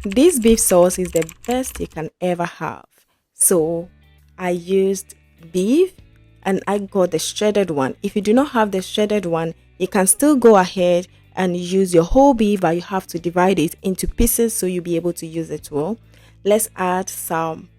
This beef sauce is the best you can ever have. So I used beef and I got the shredded one. If you do not have the shredded one, you can still go ahead and use your whole beef, but you have to divide it into pieces so you'll be able to use it well. Let's add some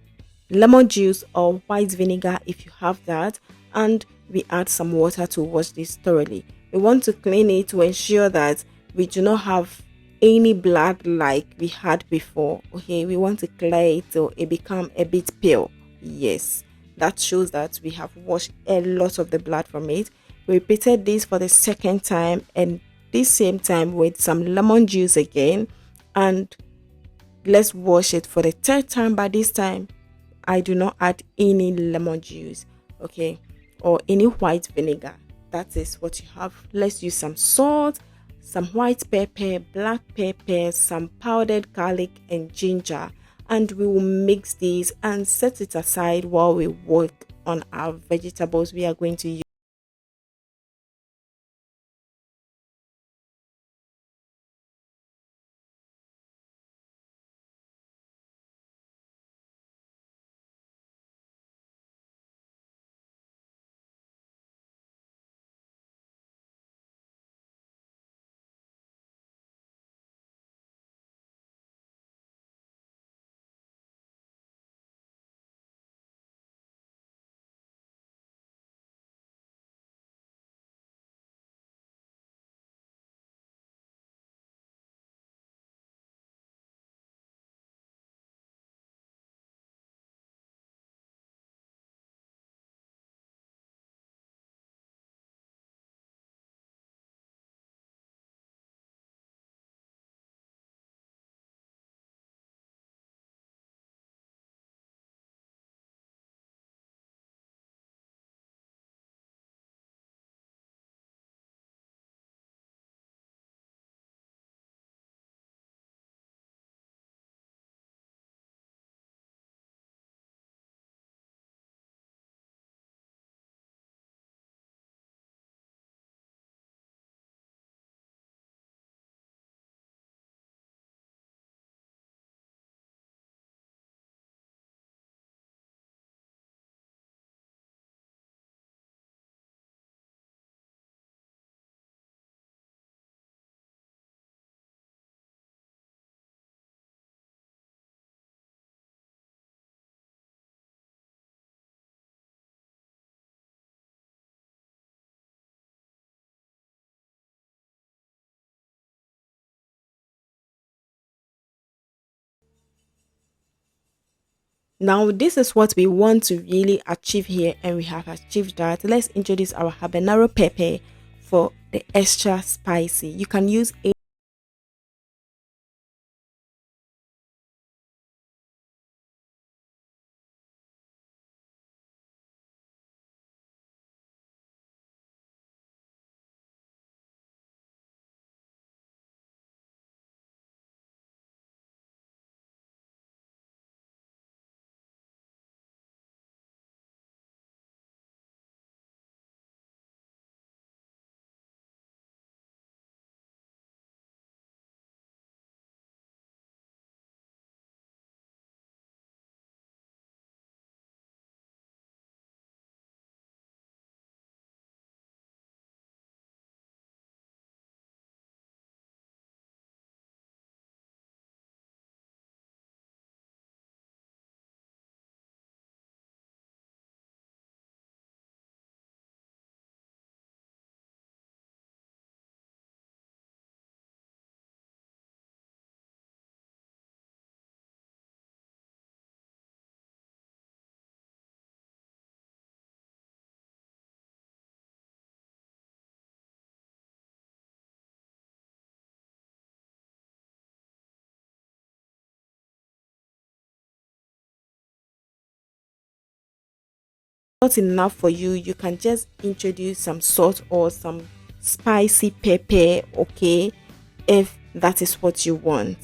lemon juice or white vinegar if you have that, and we add some water to wash this thoroughly. We want to clean it to ensure that we do not have any blood like we had before. Okay, we want to clear it till it become a bit pale. Yes, that shows that we have washed a lot of the blood from it. We repeated this for the second time, and this same time with some lemon juice again, and let's wash it for the third time. But this time I do not add any lemon juice, okay, or any white vinegar. That is what you have. Let's use some salt, some white pepper, black pepper, some powdered garlic and ginger, and we will mix these and set it aside while we work on our vegetables we are going to use. Now, this is what we want to really achieve here, and we have achieved that. Let's introduce our habanero pepper for the extra spicy. You can use not enough for you, you can just introduce some salt or some spicy pepper, okay, if that is what you want.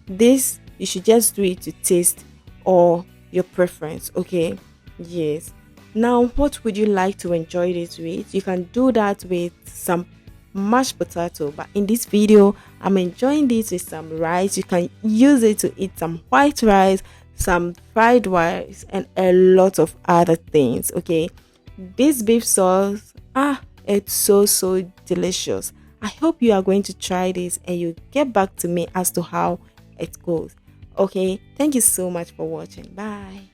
This you should just do it to taste or your preference, okay? Yes. Now, what would you like to enjoy this with? You can do that with some mashed potato, but in this video I'm enjoying this with some rice. You can use it to eat some white rice, some fried rice, and a lot of other things. Okay, this beef sauce, it's so delicious. I hope you are going to try this and you get back to me as to how it goes. Okay, thank you so much for watching. Bye.